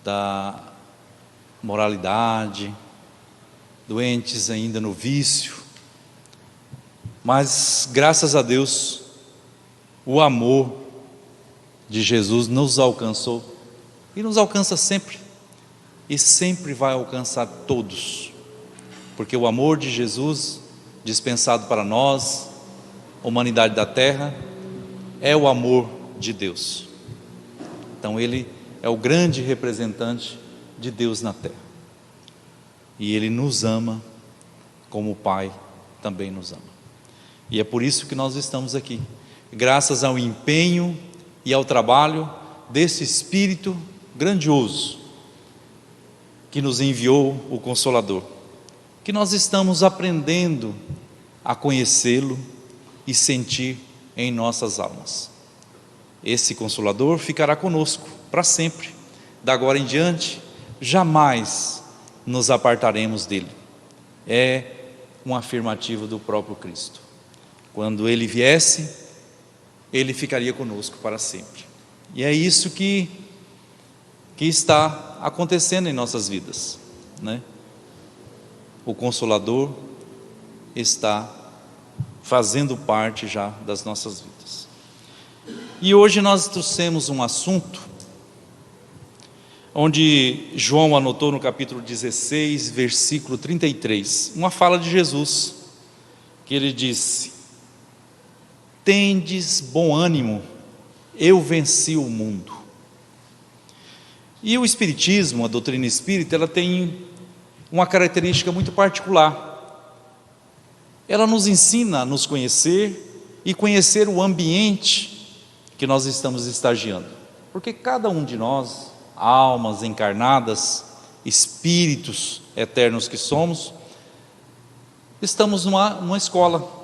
da moralidade, doentes ainda no vício, mas graças a Deus, o amor de Jesus nos alcançou e nos alcança sempre, e sempre vai alcançar todos, porque o amor de Jesus dispensado para nós, humanidade da terra, é o amor de Deus. Então Ele é o grande representante de Deus na terra, e Ele nos ama como o Pai também nos ama, e é por isso que nós estamos aqui, graças ao empenho e ao trabalho desse Espírito grandioso que nos enviou o Consolador, que nós estamos aprendendo a conhecê-lo e sentir em nossas almas. Esse Consolador ficará conosco para sempre, da agora em diante, jamais nos apartaremos dele. É um afirmativo do próprio Cristo. Quando ele viesse, ele ficaria conosco para sempre. E é isso que está acontecendo em nossas vidas, né? O Consolador está fazendo parte já das nossas vidas. E hoje nós trouxemos um assunto onde João anotou no capítulo 16, versículo 33, uma fala de Jesus, que ele disse: tendes bom ânimo, eu venci o mundo. E o Espiritismo, a doutrina espírita, ela tem uma característica muito particular. Ela nos ensina a nos conhecer e conhecer o ambiente que nós estamos estagiando, porque cada um de nós, almas encarnadas, espíritos eternos que somos, estamos numa escola,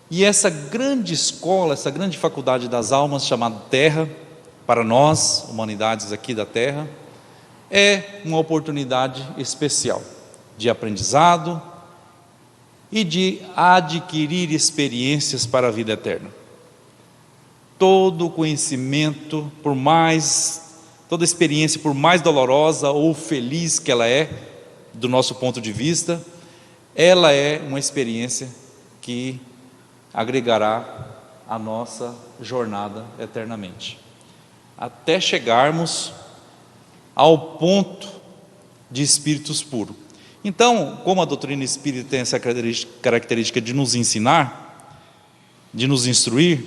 e essa grande escola, essa grande faculdade das almas chamada Terra, para nós, humanidades aqui da Terra, é uma oportunidade especial de aprendizado e de adquirir experiências para a vida eterna. Todo conhecimento, toda experiência, por mais dolorosa ou feliz que ela é, do nosso ponto de vista, ela é uma experiência que agregará a nossa jornada eternamente, até chegarmos ao ponto de espíritos puros. Então, como a doutrina espírita tem essa característica de nos ensinar, de nos instruir,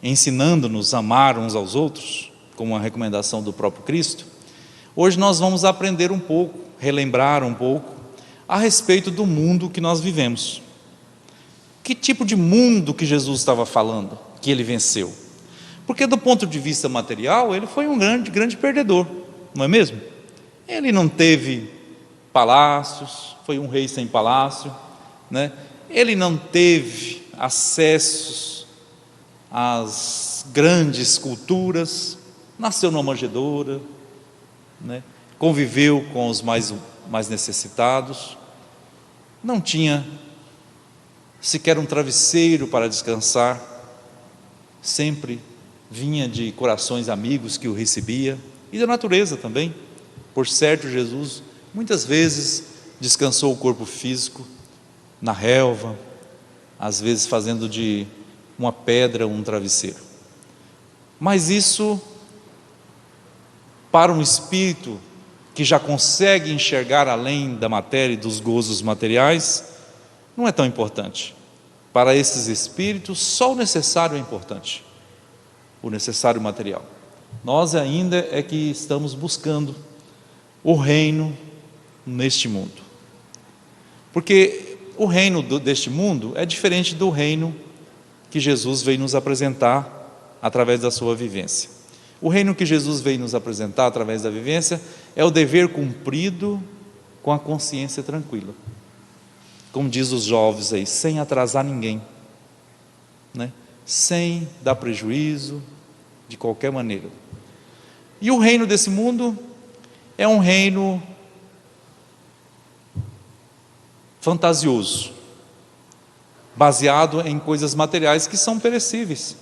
ensinando-nos a amar uns aos outros, como uma recomendação do próprio Cristo, hoje nós vamos aprender um pouco, relembrar um pouco, a respeito do mundo que nós vivemos. Que tipo de mundo que Jesus estava falando, que ele venceu? Porque do ponto de vista material, ele foi um grande perdedor, não é mesmo? Ele não teve palácios, foi um rei sem palácio, né? Ele não teve acessos às grandes culturas, nasceu numa manjedoura, né? Conviveu com os mais necessitados, não tinha sequer um travesseiro para descansar, sempre vinha de corações amigos que o recebia, e da natureza também. Por certo, Jesus muitas vezes descansou o corpo físico na relva, às vezes fazendo de uma pedra um travesseiro. Mas isso, para um espírito que já consegue enxergar além da matéria e dos gozos materiais, não é tão importante. Para esses espíritos, só o necessário é importante, o necessário material. Nós ainda é que estamos buscando o reino neste mundo, porque o reino deste mundo é diferente do reino que Jesus veio nos apresentar através da sua vivência. O reino que Jesus veio nos apresentar através da vivência é o dever cumprido com a consciência tranquila, como diz os jovens aí, sem atrasar ninguém, né? Sem dar prejuízo de qualquer maneira. E o reino desse mundo é um reino fantasioso, baseado em coisas materiais que são perecíveis.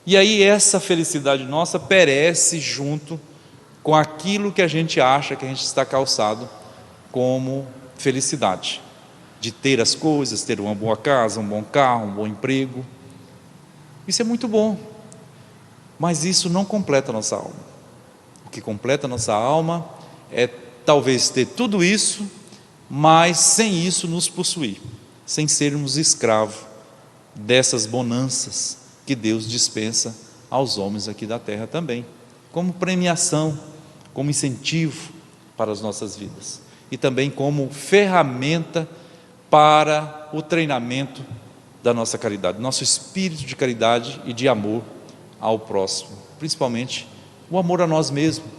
E aí essa felicidade nossa perece junto com aquilo que a gente acha que a gente está calçado como felicidade, de ter as coisas, ter uma boa casa, um bom carro, um bom emprego. Isso é muito bom, mas isso não completa a nossa alma. O que completa a nossa alma é talvez ter tudo isso, mas sem isso nos possuir, sem sermos escravos dessas bonanças que Deus dispensa aos homens aqui da terra também, como premiação, como incentivo para as nossas vidas, e também como ferramenta para o treinamento da nossa caridade, nosso espírito de caridade e de amor ao próximo, principalmente o amor a nós mesmos,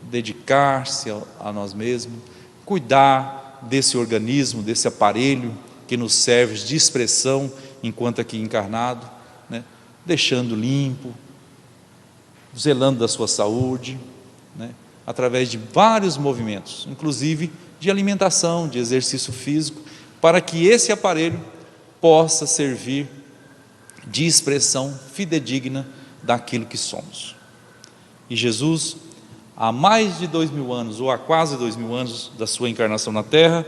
dedicar-se a nós mesmos, cuidar desse organismo, desse aparelho que nos serve de expressão enquanto aqui encarnado, né? Deixando limpo, zelando da sua saúde, né? Através de vários movimentos, inclusive de alimentação, de exercício físico, para que esse aparelho possa servir de expressão fidedigna daquilo que somos. E Jesus, há mais de 2000 anos, ou há quase 2000 anos da sua encarnação na Terra,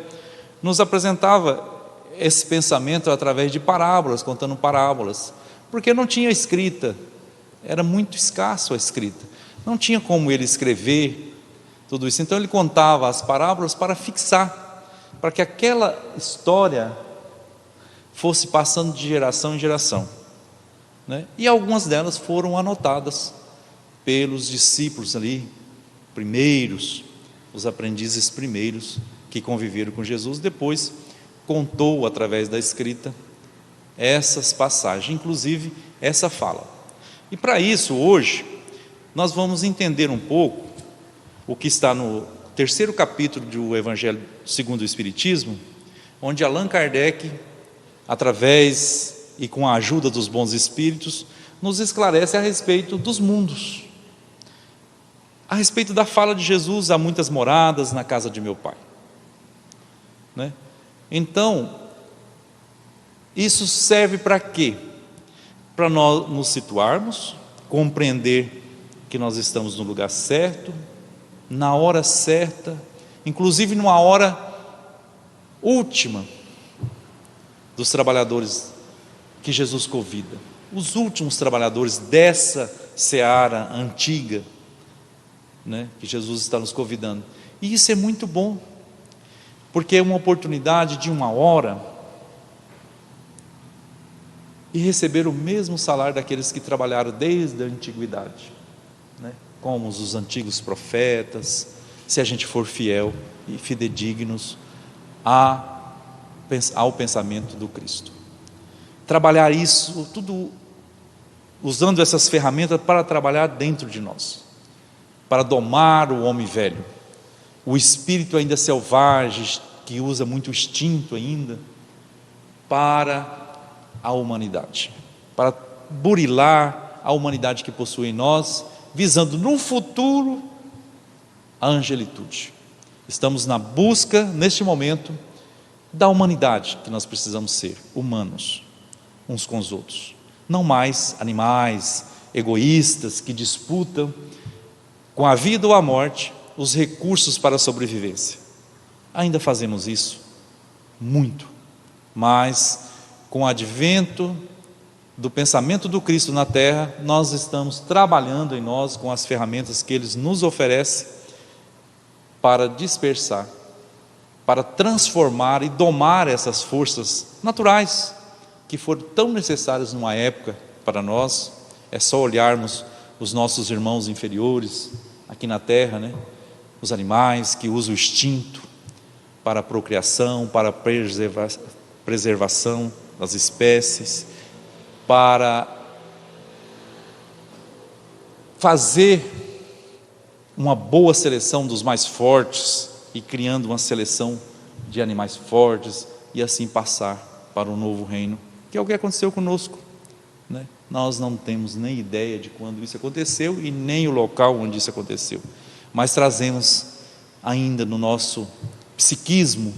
nos apresentava esse pensamento através de parábolas, contando parábolas, porque não tinha escrita, era muito escasso a escrita, não tinha como ele escrever tudo isso, então ele contava as parábolas para fixar, para que aquela história fosse passando de geração em geração, né? E algumas delas foram anotadas pelos discípulos ali, primeiros, os aprendizes primeiros que conviveram com Jesus. Depois contou através da escrita essas passagens, inclusive essa fala. E para isso hoje nós vamos entender um pouco o que está no terceiro capítulo do Evangelho segundo o Espiritismo, onde Allan Kardec, através e com a ajuda dos bons espíritos, nos esclarece a respeito dos mundos, a respeito da fala de Jesus: há muitas moradas na casa de meu Pai, né? Então, isso serve para quê? Para nós nos situarmos, compreender que nós estamos no lugar certo, na hora certa, inclusive numa hora última dos trabalhadores que Jesus convida, os últimos trabalhadores dessa seara antiga, né, que Jesus está nos convidando. E isso é muito bom, porque é uma oportunidade de uma hora e receber o mesmo salário daqueles que trabalharam desde a antiguidade, né? Como os antigos profetas, se a gente for fiel e fidedignos ao pensamento do Cristo. Trabalhar isso tudo usando essas ferramentas para trabalhar dentro de nós, para domar o homem velho, o espírito ainda selvagem, que usa muito instinto ainda, para a humanidade, para burilar a humanidade que possui em nós, visando no futuro a angelitude. Estamos na busca, neste momento, da humanidade que nós precisamos ser, humanos, uns com os outros, não mais animais egoístas que disputam com a vida ou a morte os recursos para a sobrevivência. Ainda fazemos isso muito, mas com o advento do pensamento do Cristo na terra, nós estamos trabalhando em nós com as ferramentas que Ele nos oferece para dispersar, para transformar e domar essas forças naturais que foram tão necessárias numa época para nós. É só olharmos os nossos irmãos inferiores aqui na terra, né? Os animais que usam o instinto para a procriação, para a preservação das espécies, para fazer uma boa seleção dos mais fortes e criando uma seleção de animais fortes e assim passar para o novo reino, que é o que aconteceu conosco, né? Nós não temos nem ideia de quando isso aconteceu e nem o local onde isso aconteceu, mas trazemos ainda no nosso psiquismo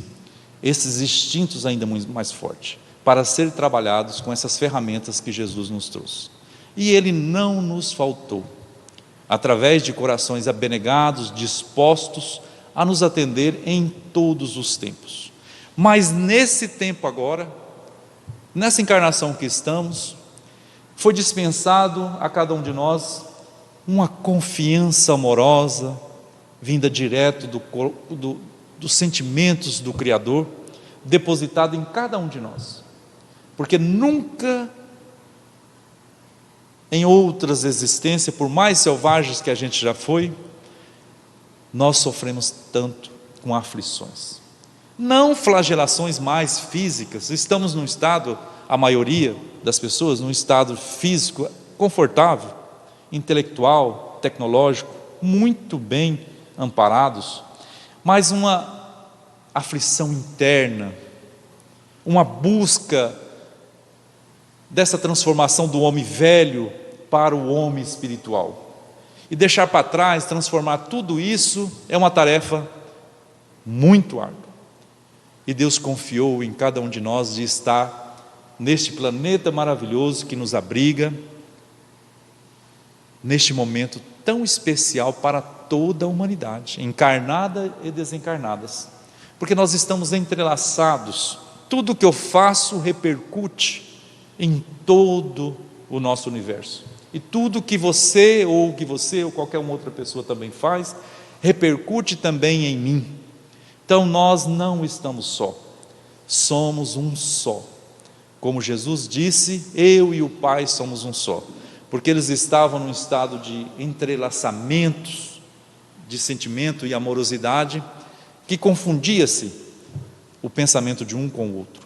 esses instintos ainda muito mais fortes, para ser trabalhados com essas ferramentas que Jesus nos trouxe. E Ele não nos faltou. através de corações abnegados, dispostos a nos atender em todos os tempos. Mas nesse tempo agora, nessa encarnação que estamos, foi dispensado a cada um de nós uma confiança amorosa, vinda direto dos sentimentos do Criador, depositado em cada um de nós. Porque nunca em outras existências, por mais selvagens que a gente já foi, nós sofremos tanto com aflições. Não flagelações mais físicas, estamos num estado, a maioria das pessoas, num estado físico confortável, intelectual, tecnológico, muito bem amparados, mas uma aflição interna, uma busca dessa transformação do homem velho para o homem espiritual. E deixar para trás, transformar tudo isso, é uma tarefa muito árdua. E Deus confiou em cada um de nós de estar neste planeta maravilhoso que nos abriga, neste momento tão especial para toda a humanidade, encarnada e desencarnadas. Porque nós estamos entrelaçados, tudo que eu faço repercute em todo o nosso universo. E tudo que você ou qualquer outra pessoa também faz, repercute também em mim. Então nós não estamos só, somos um só. Como Jesus disse, eu e o Pai somos um só. Porque eles estavam num estado de entrelaçamentos, de sentimento e amorosidade, que confundia-se o pensamento de um com o outro,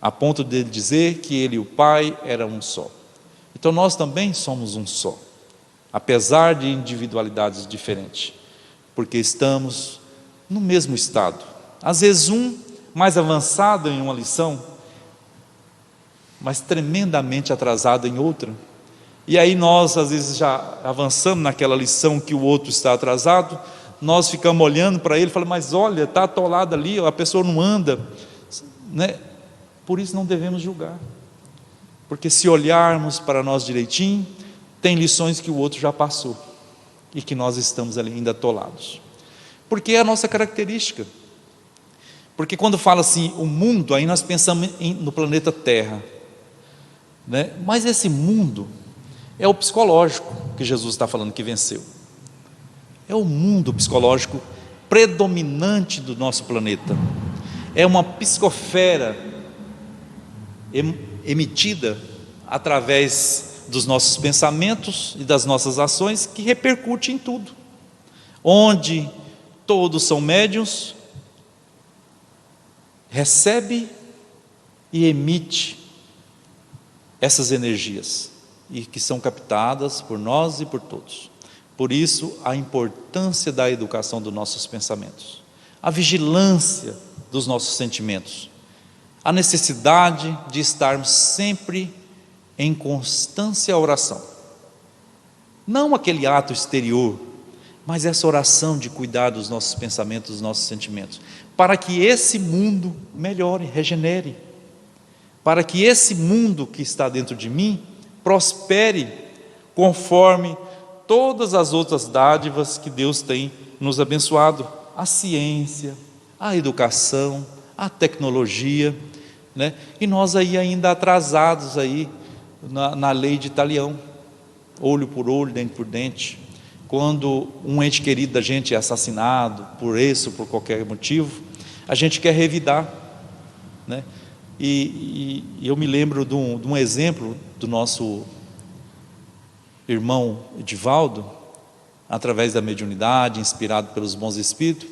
a ponto de dizer que ele e o Pai eram um só. Então nós também somos um só, apesar de individualidades diferentes, porque estamos no mesmo estado. Às vezes um mais avançado em uma lição, mas tremendamente atrasado em outra. E aí nós às vezes já avançamos naquela lição que o outro está atrasado, nós ficamos olhando para ele e falamos, mas olha, está atolado ali, a pessoa não anda, né? Por isso não devemos julgar, porque se olharmos para nós direitinho, tem lições que o outro já passou, e que nós estamos ali ainda atolados, porque é a nossa característica. Porque quando fala assim, o mundo, aí nós pensamos no planeta Terra, né? Mas esse mundo é o psicológico que Jesus está falando que venceu. É o mundo psicológico predominante do nosso planeta. É uma psicosfera emitida através dos nossos pensamentos e das nossas ações, que repercute em tudo. Onde todos são médiuns, recebe e emite essas energias, e que são captadas por nós e por todos. Por isso a importância da educação dos nossos pensamentos, a vigilância dos nossos sentimentos, a necessidade de estarmos sempre em constância oração, não aquele ato exterior, mas essa oração de cuidar dos nossos pensamentos, dos nossos sentimentos, para que esse mundo melhore, regenere, para que esse mundo que está dentro de mim prospere conforme todas as outras dádivas que Deus tem nos abençoado, a ciência, a educação, a tecnologia, né? E nós aí ainda atrasados aí na lei de Italião, olho por olho, dente por dente. Quando um ente querido da gente é assassinado por esse ou por qualquer motivo, a gente quer revidar, né? E eu me lembro de um exemplo do nosso irmão Edivaldo, através da mediunidade, inspirado pelos bons espíritos,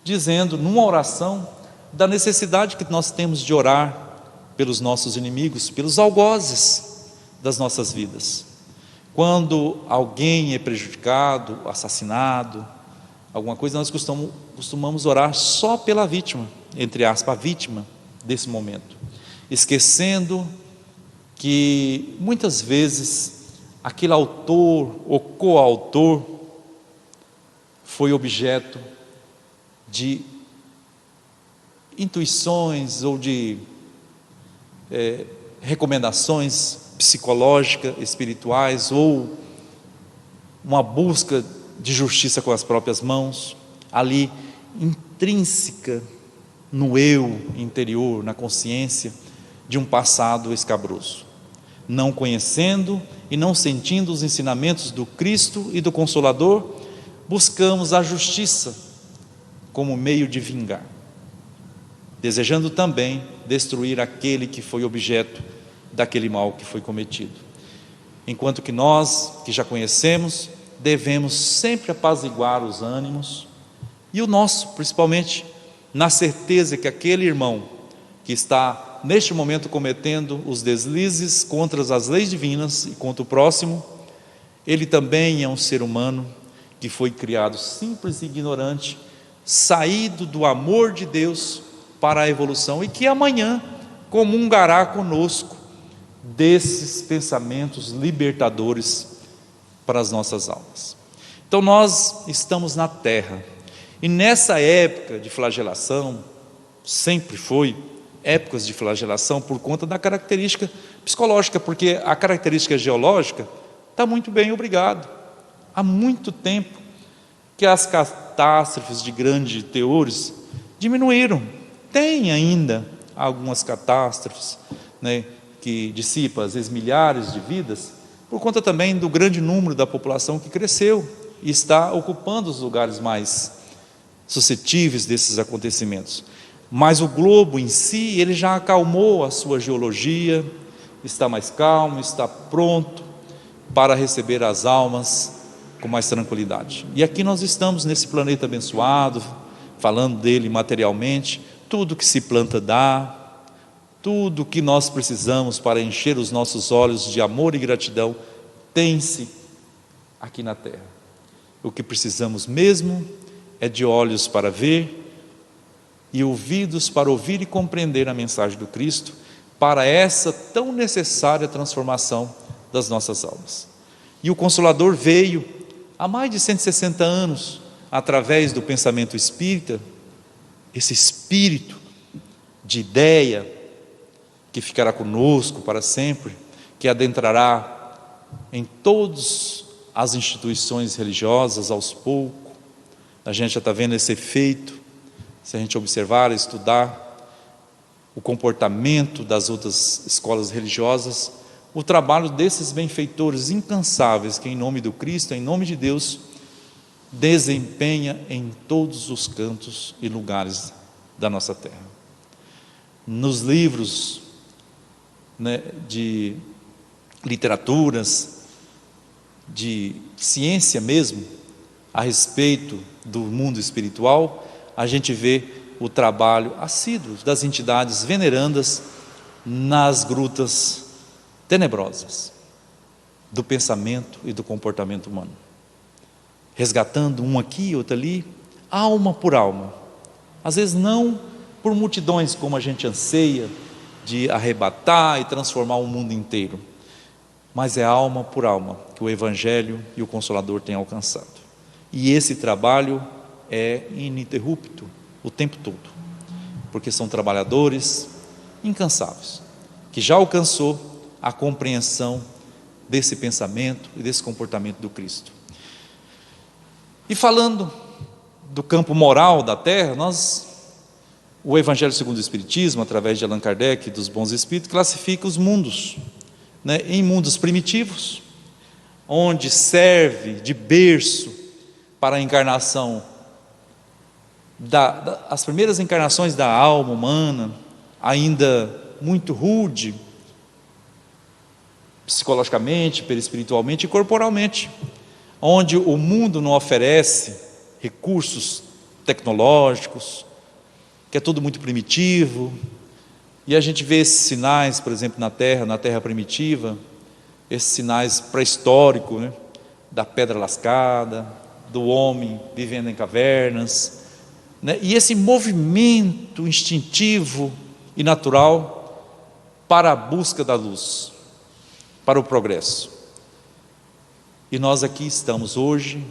dizendo numa oração da necessidade que nós temos de orar pelos nossos inimigos, pelos algozes das nossas vidas. Quando alguém é prejudicado, assassinado, alguma coisa, nós costumamos orar só pela vítima, entre aspas, a vítima desse momento, esquecendo que muitas vezes aquele autor ou coautor foi objeto de intuições ou de recomendações psicológicas, espirituais, ou uma busca de justiça com as próprias mãos, ali intrínseca no eu interior, na consciência de um passado escabroso. Não conhecendo e não sentindo os ensinamentos do Cristo e do Consolador, buscamos a justiça como meio de vingar, desejando também destruir aquele que foi objeto daquele mal que foi cometido. Enquanto que nós, que já conhecemos, devemos sempre apaziguar os ânimos, e o nosso, principalmente, na certeza que aquele irmão que está neste momento cometendo os deslizes contra as leis divinas e contra o próximo, ele também é um ser humano que foi criado simples e ignorante, saído do amor de Deus para a evolução, e que amanhã comungará conosco desses pensamentos libertadores para as nossas almas. Então nós estamos na terra, e nessa época de flagelação, sempre foi épocas de flagelação por conta da característica psicológica, porque a característica geológica está muito bem, obrigado. Há muito tempo que as catástrofes de grandes teores diminuíram. Tem ainda algumas catástrofes, que dissipam às vezes milhares de vidas, por conta também do grande número da população que cresceu e está ocupando os lugares mais suscetíveis desses acontecimentos. Mas o globo em si, ele já acalmou a sua geologia, está mais calmo, está pronto para receber as almas com mais tranquilidade. E aqui nós estamos nesse planeta abençoado, falando dele materialmente. Tudo que se planta dá, tudo que nós precisamos para encher os nossos olhos de amor e gratidão tem-se aqui na terra. O que precisamos mesmo é de olhos para ver e ouvidos para ouvir e compreender a mensagem do Cristo, para essa tão necessária transformação das nossas almas. E o Consolador veio há mais de 160 anos, através do pensamento espírita, esse espírito de ideia que ficará conosco para sempre, que adentrará em todas as instituições religiosas aos poucos. A gente já está vendo esse efeito, se a gente observar, estudar o comportamento das outras escolas religiosas, o trabalho desses benfeitores incansáveis que em nome do Cristo, em nome de Deus, desempenha em todos os cantos e lugares da nossa terra. Nos livros de literaturas, de ciência mesmo, a respeito do mundo espiritual, a gente vê o trabalho assíduo das entidades venerandas nas grutas tenebrosas do pensamento e do comportamento humano, resgatando um aqui, outro ali, alma por alma, às vezes não por multidões como a gente anseia de arrebatar e transformar o mundo inteiro, mas é alma por alma que o Evangelho e o Consolador têm alcançado, e esse trabalho é ininterrupto o tempo todo, porque são trabalhadores incansáveis, que já alcançou a compreensão desse pensamento e desse comportamento do Cristo. E falando do campo moral da terra, o Evangelho segundo o Espiritismo, através de Allan Kardec e dos bons espíritos, classifica os mundos, em mundos primitivos, onde serve de berço para a encarnação, as primeiras encarnações da alma humana, ainda muito rude, psicologicamente, perispiritualmente e corporalmente, onde o mundo não oferece recursos tecnológicos, que é tudo muito primitivo, e a gente vê esses sinais, por exemplo, na terra primitiva, esses sinais pré-históricos, da pedra lascada, do homem vivendo em cavernas, e esse movimento instintivo e natural para a busca da luz, para o progresso. E nós aqui estamos hoje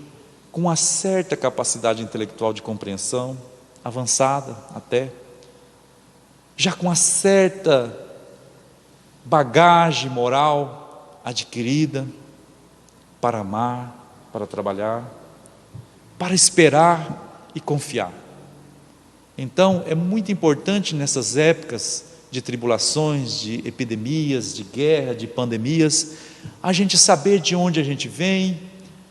com uma certa capacidade intelectual de compreensão, avançada até, já com uma certa bagagem moral adquirida para amar, para trabalhar, para esperar e confiar. Então, é muito importante nessas épocas de tribulações, de epidemias, de guerra, de pandemias, a gente saber de onde a gente vem,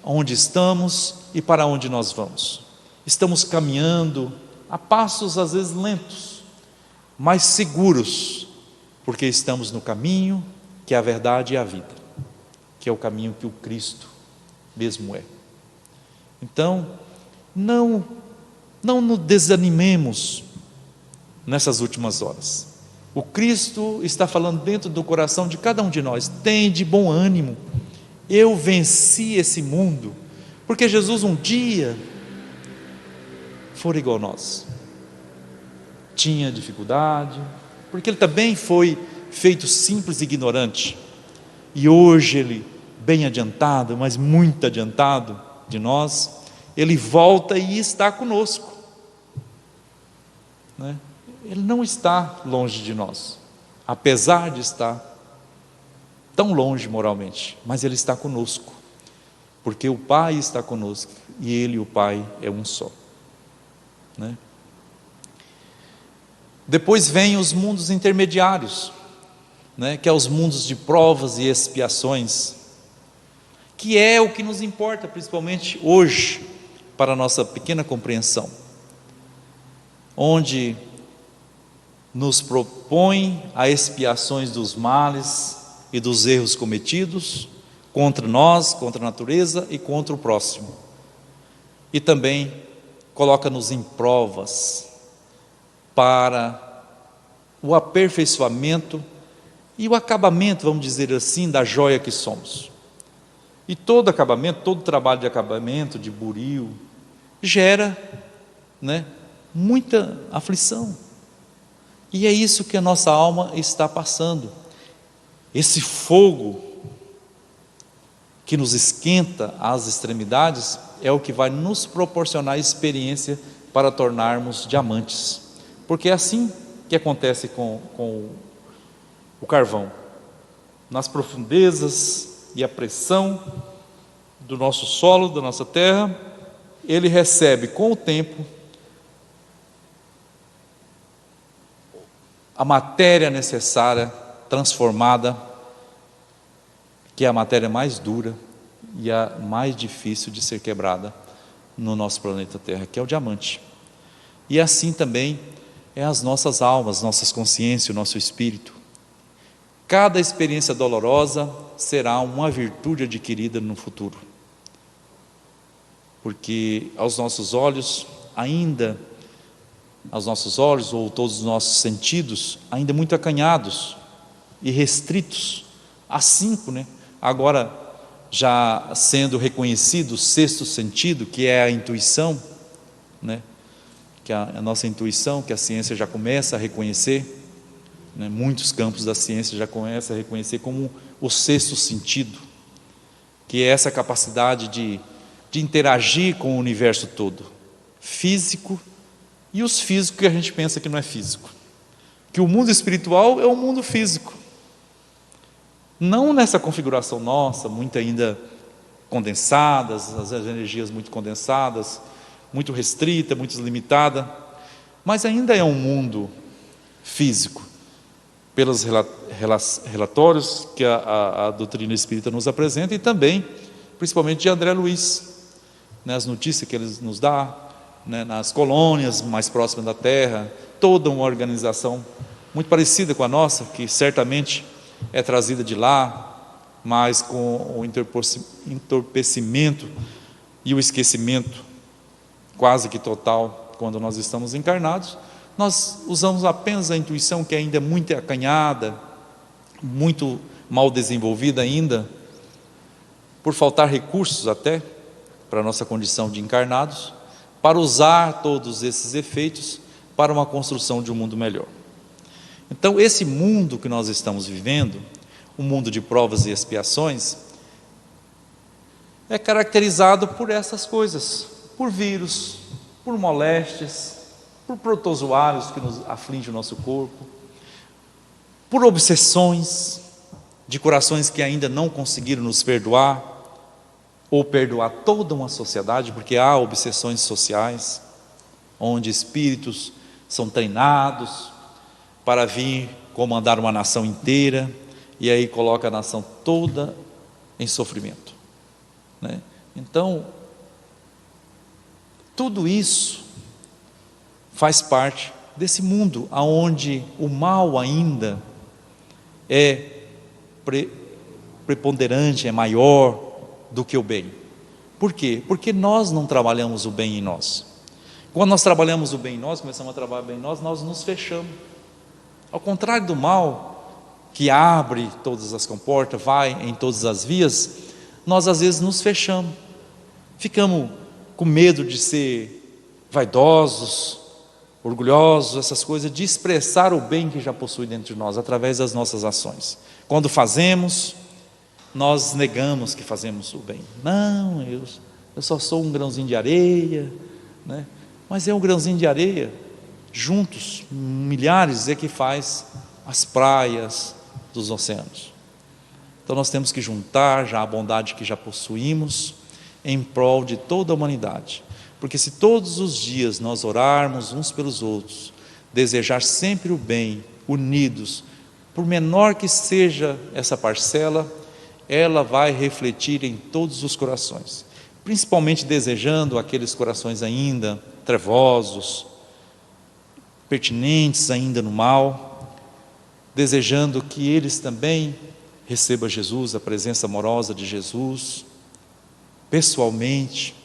onde estamos e para onde nós vamos. Estamos caminhando a passos às vezes lentos, mas seguros, porque estamos no caminho que é a verdade e a vida, que é o caminho que o Cristo mesmo é. Então, não nos desanimemos nessas últimas horas. O Cristo está falando dentro do coração de cada um de nós: tem de bom ânimo, eu venci esse mundo, porque Jesus um dia foi igual a nós, tinha dificuldade, porque ele também foi feito simples e ignorante, e hoje ele, bem adiantado, mas muito adiantado de nós, ele volta e está conosco, né? Ele não está longe de nós, apesar de estar tão longe moralmente, mas ele está conosco, porque o Pai está conosco, e ele e o Pai é um só, né? Depois vem os mundos intermediários, né? Que é os mundos de provas e expiações, que é o que nos importa principalmente hoje, para a nossa pequena compreensão, onde nos propõe a expiações dos males e dos erros cometidos contra nós, contra a natureza e contra o próximo, e também coloca-nos em provas para o aperfeiçoamento e o acabamento, vamos dizer assim, da joia que somos. E todo acabamento, todo trabalho de acabamento, de buril, gera, né, muita aflição, e é isso que a nossa alma está passando. Esse fogo que nos esquenta às extremidades é o que vai nos proporcionar experiência para tornarmos diamantes, porque é assim que acontece com o carvão, nas profundezas e a pressão do nosso solo, da nossa terra, ele recebe com o tempo a matéria necessária, transformada, que é a matéria mais dura e a mais difícil de ser quebrada no nosso planeta Terra, que é o diamante. E assim também é as nossas almas, nossas consciências, o nosso espírito. Cada experiência dolorosa será uma virtude adquirida no futuro, porque aos nossos olhos ou todos os nossos sentidos ainda muito acanhados e restritos a 5, né? Agora já sendo reconhecido o 6º sentido, que é a intuição, né? Que a nossa intuição, que a ciência já começa a reconhecer, né? Muitos campos da ciência já começam a reconhecer como o 6º sentido, que é essa capacidade de interagir com o universo todo, físico, e os físicos que a gente pensa que não é físico, que o mundo espiritual é o mundo físico, não nessa configuração nossa, muito ainda condensadas, as energias muito condensadas, muito restrita, muito limitada, mas ainda é um mundo físico, pelos relatórios que a doutrina espírita nos apresenta, e também, principalmente de André Luiz, né, as notícias que ele nos dá, né, nas colônias mais próximas da Terra, toda uma organização muito parecida com a nossa, que certamente é trazida de lá, mas com o entorpecimento e o esquecimento quase que total quando nós estamos encarnados. Nós usamos apenas a intuição, que ainda é muito acanhada, muito mal desenvolvida ainda, por faltar recursos até para a nossa condição de encarnados, para usar todos esses efeitos para uma construção de um mundo melhor. Então, esse mundo que nós estamos vivendo, um mundo de provas e expiações, é caracterizado por essas coisas, por vírus, por moléstias, por protozoários que nos afligem o nosso corpo, por obsessões de corações que ainda não conseguiram nos perdoar, ou perdoar toda uma sociedade, porque há obsessões sociais, onde espíritos são treinados para vir comandar uma nação inteira, e aí coloca a nação toda em sofrimento, né? Então, tudo isso faz parte desse mundo onde o mal ainda é preponderante, é maior do que o bem. Por quê? Porque nós não trabalhamos o bem em nós. Quando nós trabalhamos o bem em nós, começamos a trabalhar bem em nós, nós nos fechamos. Ao contrário do mal, que abre todas as comportas, vai em todas as vias, nós às vezes nos fechamos, ficamos com medo de ser vaidosos, orgulhosos, essas coisas, de expressar o bem que já possui dentro de nós, através das nossas ações. Quando fazemos, nós negamos que fazemos o bem. Não, eu só sou um grãozinho de areia, né? Mas é um grãozinho de areia, juntos, milhares, é que faz as praias dos oceanos. Então nós temos que juntar já a bondade que já possuímos, em prol de toda a humanidade. Porque se todos os dias nós orarmos uns pelos outros, desejar sempre o bem, unidos, por menor que seja essa parcela, ela vai refletir em todos os corações, principalmente desejando aqueles corações ainda trevosos, pertinentes ainda no mal, desejando que eles também recebam Jesus, a presença amorosa de Jesus, pessoalmente,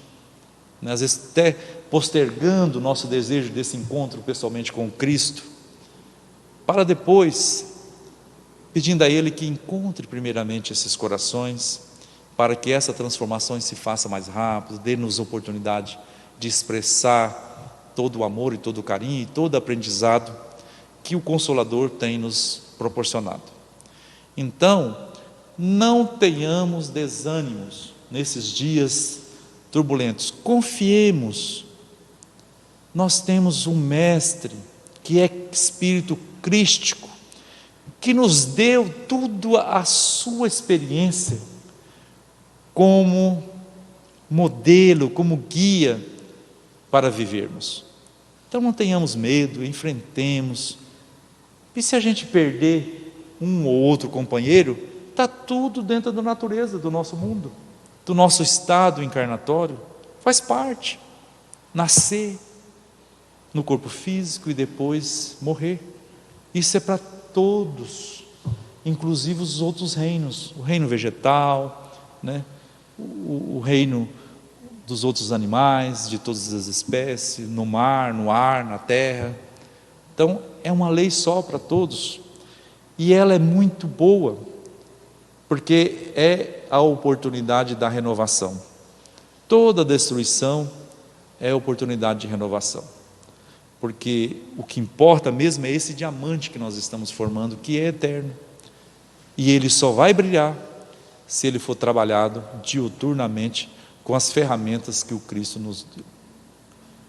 né? Às vezes até postergando o nosso desejo desse encontro pessoalmente com Cristo, para depois, pedindo a Ele que encontre primeiramente esses corações, para que essa transformação se faça mais rápido, dê-nos oportunidade de expressar todo o amor e todo o carinho e todo o aprendizado que o Consolador tem nos proporcionado. Então, não tenhamos desânimos nesses dias turbulentos, confiemos, nós temos um Mestre, que é Espírito Crístico, que nos deu tudo a sua experiência, como modelo, como guia, para vivermos. Então não tenhamos medo, enfrentemos, e se a gente perder um ou outro companheiro, está tudo dentro da natureza do nosso mundo, do nosso estado encarnatório, faz parte, nascer no corpo físico e depois morrer, isso é para todos, inclusive os outros reinos, o reino vegetal, né? o reino dos outros animais, de todas as espécies, no mar, no ar, na terra. Então é uma lei só para todos, e ela é muito boa, porque é a oportunidade da renovação. Toda destruição é oportunidade de renovação, porque o que importa mesmo é esse diamante que nós estamos formando, que é eterno, e ele só vai brilhar se ele for trabalhado diuturnamente com as ferramentas que o Cristo nos deu.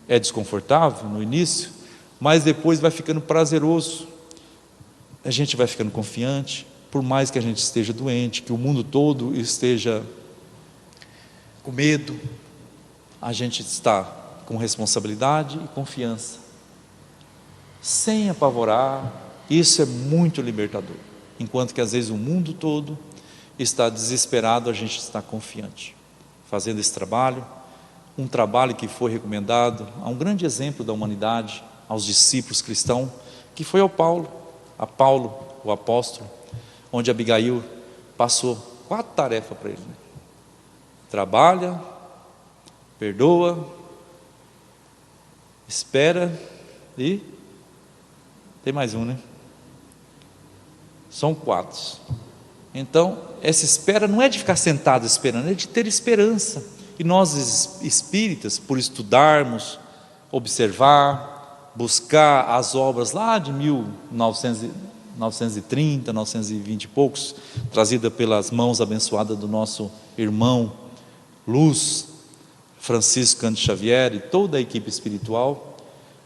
É desconfortável no início, mas depois vai ficando prazeroso, a gente vai ficando confiante, por mais que a gente esteja doente, que o mundo todo esteja com medo, a gente está com responsabilidade e confiança, sem apavorar. Isso é muito libertador, enquanto que às vezes o mundo todo está desesperado, a gente está confiante, fazendo esse trabalho, um trabalho que foi recomendado a um grande exemplo da humanidade, aos discípulos cristãos, que foi a Paulo, o apóstolo, onde Abigail passou 4 tarefas para ele, né? Trabalha, perdoa, espera e tem mais um, né? São 4. Então essa espera não é de ficar sentado esperando, é de ter esperança. E nós espíritas, por estudarmos, observar, buscar as obras lá de 1930, 1920 e poucos, trazida pelas mãos abençoadas do nosso irmão Luz, Francisco Cândido Xavier e toda a equipe espiritual,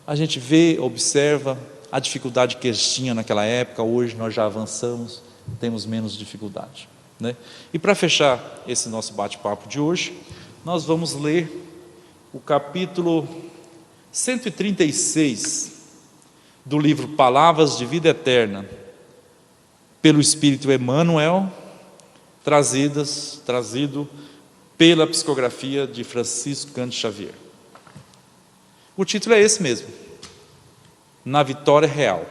a gente vê, observa a dificuldade que eles tinham naquela época. Hoje nós já avançamos, temos menos dificuldade. né? E para fechar esse nosso bate-papo de hoje, nós vamos ler o capítulo 136 do livro Palavras de Vida Eterna, pelo Espírito Emmanuel, trazido pela psicografia de Francisco Cândido Xavier. O título é esse mesmo: Na Vitória Real.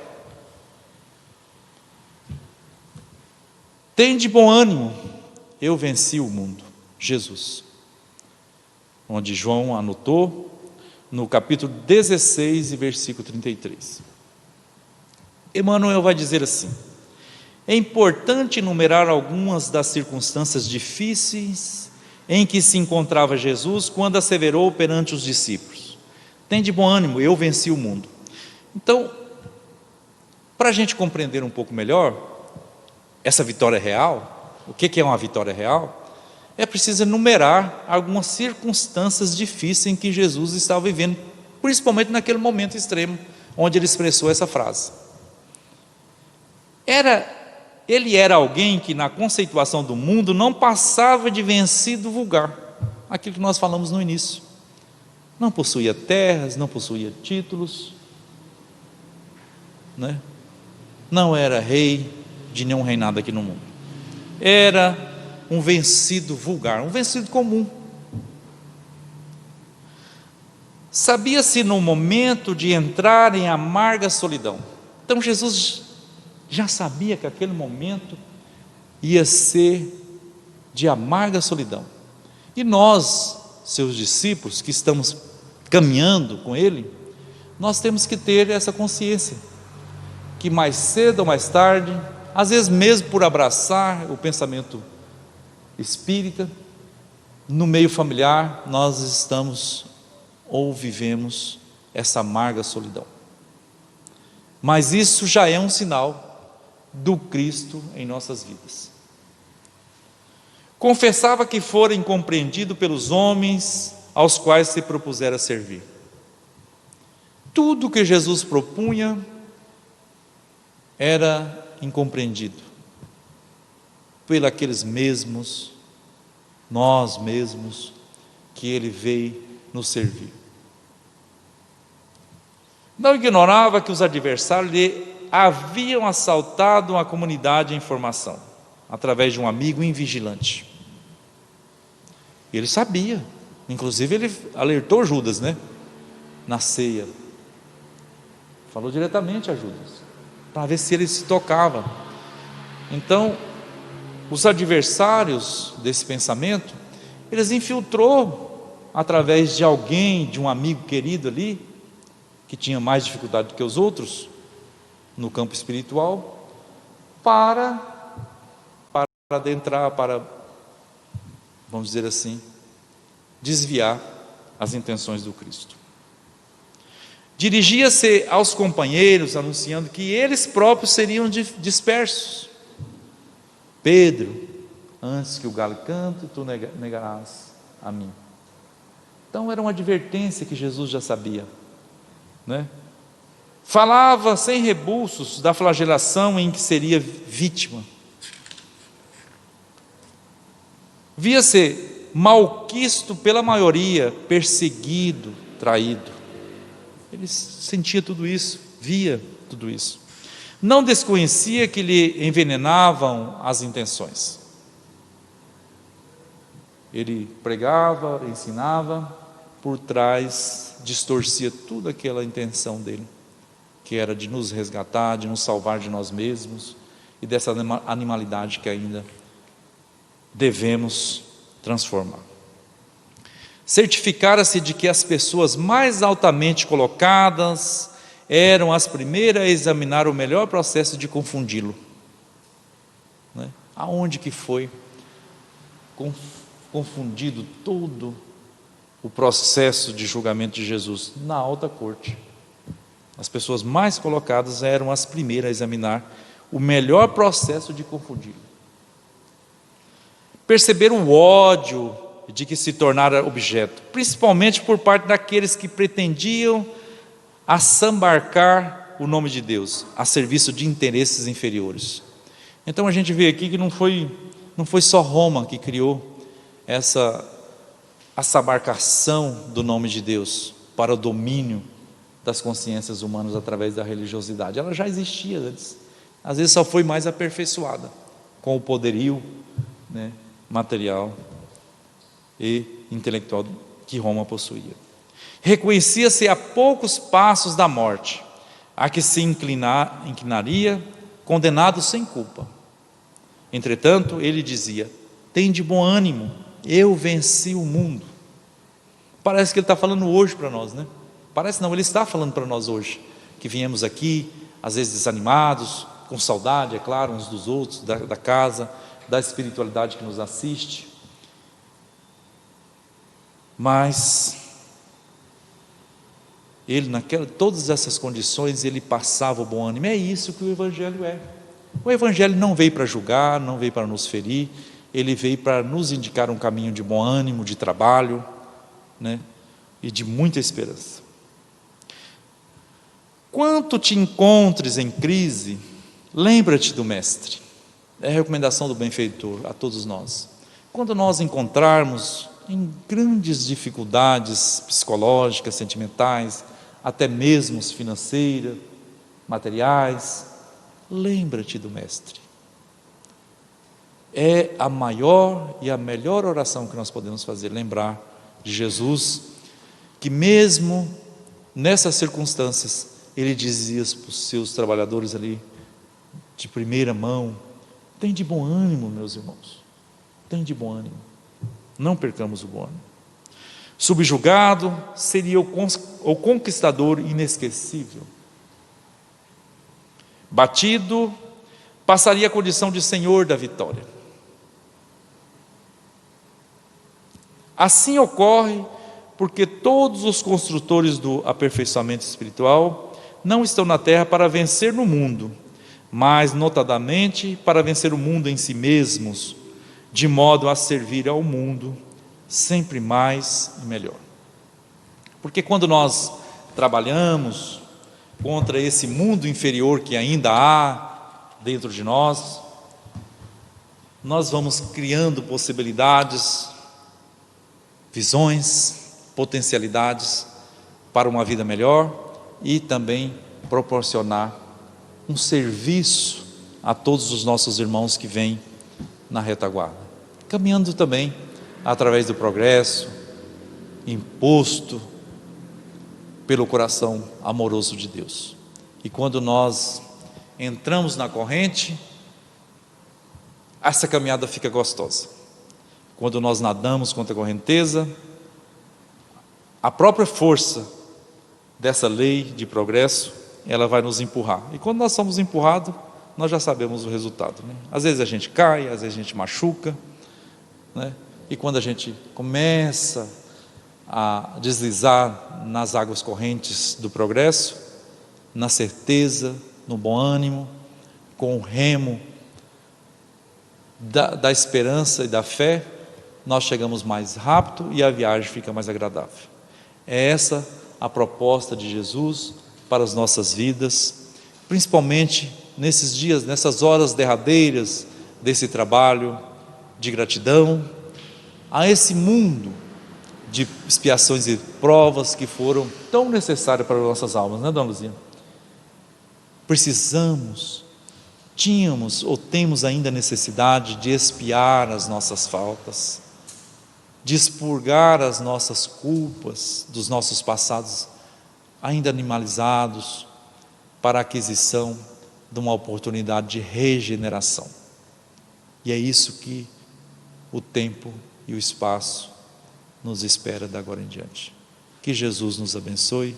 Tende bom ânimo, eu venci o mundo. Jesus. Onde João anotou no capítulo 16 e versículo 33. Emmanuel vai dizer assim: é importante enumerar algumas das circunstâncias difíceis em que se encontrava Jesus quando asseverou perante os discípulos: tende bom ânimo, eu venci o mundo. Então, para a gente compreender um pouco melhor essa vitória real, o que é uma vitória real, é preciso enumerar algumas circunstâncias difíceis em que Jesus estava vivendo, principalmente naquele momento extremo onde ele expressou essa frase. Ele era alguém que, na conceituação do mundo, não passava de vencido vulgar, aquilo que nós falamos no início. Não possuía terras, não possuía títulos, né? Não era rei de nenhum reinado aqui no mundo. Era um vencido vulgar, um vencido comum. Sabia-se no momento de entrar em amarga solidão. Então Jesus já sabia que aquele momento ia ser de amarga solidão. E nós, seus discípulos, que estamos caminhando com Ele, nós temos que ter essa consciência, que mais cedo ou mais tarde, às vezes mesmo por abraçar o pensamento espírita, no meio familiar, nós estamos ou vivemos essa amarga solidão. Mas isso já é um sinal do Cristo em nossas vidas. Confessava que fora incompreendido pelos homens aos quais se propusera servir. Tudo que Jesus propunha era incompreendido por aqueles mesmos, nós mesmos, que Ele veio nos servir. Não ignorava que os adversários lhe haviam assaltado uma comunidade em formação, através de um amigo invigilante. Ele sabia, inclusive ele alertou Judas, né? Na ceia, falou diretamente a Judas, para ver se ele se tocava. Então, os adversários desse pensamento, eles infiltrou através de alguém, de um amigo querido ali, que tinha mais dificuldade do que os outros no campo espiritual, para adentrar, para, vamos dizer assim, desviar as intenções do Cristo. Dirigia-se aos companheiros, anunciando que eles próprios seriam dispersos. Pedro, antes que o galo cante, tu negarás a mim. Então era uma advertência que Jesus já sabia, né? Falava sem rebuços da flagelação em que seria vítima. Via-se malquisto pela maioria, perseguido, traído. Ele sentia tudo isso, via tudo isso. Não desconhecia que lhe envenenavam as intenções. Ele pregava, ensinava, por trás distorcia tudo aquela intenção dele, que era de nos resgatar, de nos salvar de nós mesmos e dessa animalidade que ainda devemos transformar. Certificara-se de que as pessoas mais altamente colocadas eram as primeiras a examinar o melhor processo de confundi-lo, né? Aonde que foi confundido todo o processo de julgamento de Jesus? Na alta corte. As pessoas mais colocadas eram as primeiras a examinar o melhor processo de confundi-lo. Perceberam o ódio de que se tornara objeto, principalmente por parte daqueles que pretendiam assambarcar o nome de Deus a serviço de interesses inferiores. Então a gente vê aqui que não foi não foi só Roma que criou essa marcação do nome de Deus para o domínio das consciências humanas através da religiosidade. Ela já existia antes, às vezes só foi mais aperfeiçoada com o poderio, né, material e intelectual que Roma possuía. Reconhecia-se a poucos passos da morte, a que se inclinaria, condenado sem culpa. Entretanto, ele dizia: tende bom ânimo, eu venci o mundo. Parece que ele está falando hoje para nós, né? Parece não, ele está falando para nós hoje, que viemos aqui, às vezes desanimados, com saudade, é claro, uns dos outros, da casa, da espiritualidade que nos assiste. Mas ele, todas essas condições, ele passava o bom ânimo. É isso que o Evangelho é. O Evangelho não veio para julgar, não veio para nos ferir, ele veio para nos indicar um caminho de bom ânimo, de trabalho, né, e de muita esperança. Quando te encontres em crise, lembra-te do Mestre. É a recomendação do benfeitor a todos nós. Quando nós encontrarmos em grandes dificuldades psicológicas, sentimentais, até mesmo financeiras, materiais, lembra-te do Mestre. É a maior e a melhor oração que nós podemos fazer, lembrar de Jesus, que mesmo nessas circunstâncias, ele dizia para os seus trabalhadores ali, de primeira mão: tem de bom ânimo, meus irmãos, tem de bom ânimo, não percamos o bom ânimo. Subjugado, seria o conquistador inesquecível. Batido, passaria a condição de senhor da vitória. Assim ocorre porque todos os construtores do aperfeiçoamento espiritual não estão na terra para vencer no mundo, mas notadamente para vencer o mundo em si mesmos, de modo a servir ao mundo sempre mais e melhor. Porque quando nós trabalhamos contra esse mundo inferior que ainda há dentro de nós, nós vamos criando possibilidades, visões, potencialidades para uma vida melhor e também proporcionar um serviço a todos os nossos irmãos que vêm na retaguarda, caminhando também através do progresso imposto pelo coração amoroso de Deus. E quando nós entramos na corrente, essa caminhada fica gostosa. Quando nós nadamos contra a correnteza, a própria força dessa lei de progresso, ela vai nos empurrar. E quando nós somos empurrados, nós já sabemos o resultado, né? Às vezes a gente cai, às vezes a gente machuca, né? E quando a gente começa a deslizar nas águas correntes do progresso, na certeza, no bom ânimo, com o remo da esperança e da fé, nós chegamos mais rápido e a viagem fica mais agradável. É essa a proposta de Jesus para as nossas vidas, principalmente nesses dias, nessas horas derradeiras desse trabalho de gratidão a esse mundo de expiações e provas que foram tão necessárias para as nossas almas, né, dona Luzia? Tínhamos ou temos ainda necessidade de expiar as nossas faltas, de expurgar as nossas culpas dos nossos passados ainda animalizados, para a aquisição de uma oportunidade de regeneração. E é isso que o tempo e o espaço nos espera de agora em diante. Que Jesus nos abençoe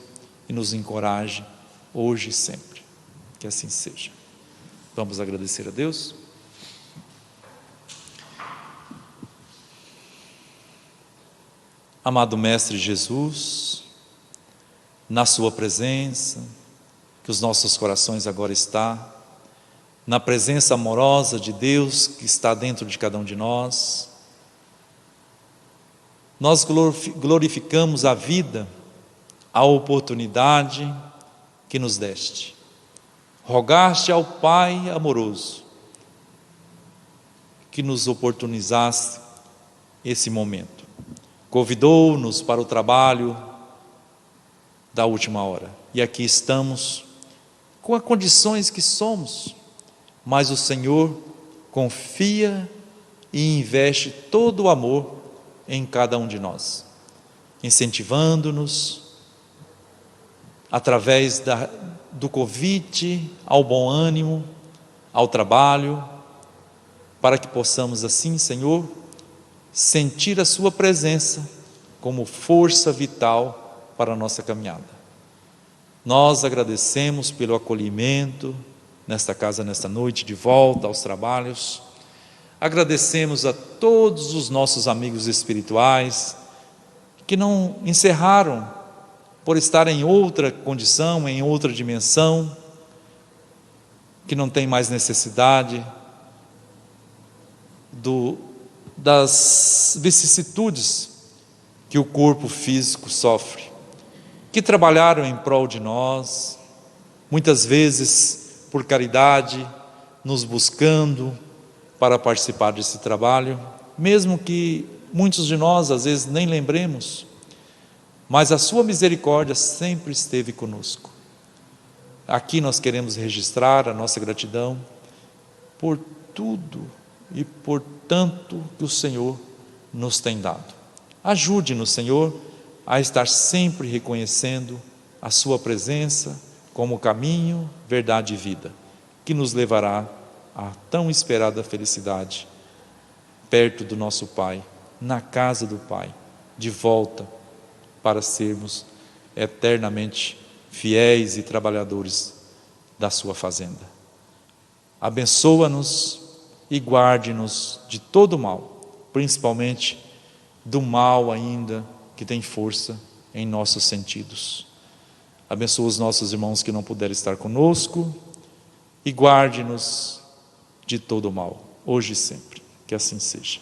e nos encoraje hoje e sempre. Que assim seja. Vamos agradecer a Deus. Amado Mestre Jesus, na sua presença, que os nossos corações agora estão, na presença amorosa de Deus que está dentro de cada um de nós, nós glorificamos a vida, a oportunidade que nos deste. Rogaste ao Pai amoroso que nos oportunizasse esse momento. Convidou-nos para o trabalho da última hora. E aqui estamos, com as condições que somos, mas o Senhor confia e investe todo o amor em cada um de nós, incentivando-nos através do convite ao bom ânimo, ao trabalho, para que possamos assim, Senhor, sentir a sua presença como força vital para a nossa caminhada. Nós agradecemos pelo acolhimento nesta casa, nesta noite, de volta aos trabalhos. Agradecemos a todos os nossos amigos espirituais que não encerraram por estar em outra condição, em outra dimensão, que não tem mais necessidade das vicissitudes que o corpo físico sofre, que trabalharam em prol de nós, muitas vezes por caridade, nos buscando para participar desse trabalho, mesmo que muitos de nós às vezes nem lembremos, mas a sua misericórdia sempre esteve conosco. Aqui nós queremos registrar a nossa gratidão por tudo e por tanto que o Senhor nos tem dado. Ajude-nos, Senhor, a estar sempre reconhecendo a sua presença como caminho, verdade e vida, que nos levará à tão esperada felicidade, perto do nosso Pai, na casa do Pai, de volta para sermos eternamente fiéis e trabalhadores da sua fazenda. Abençoa-nos e guarde-nos de todo mal, principalmente do mal ainda que tem força em nossos sentidos. Abençoa os nossos irmãos que não puderam estar conosco e guarde-nos de todo mal, hoje e sempre. Que assim seja.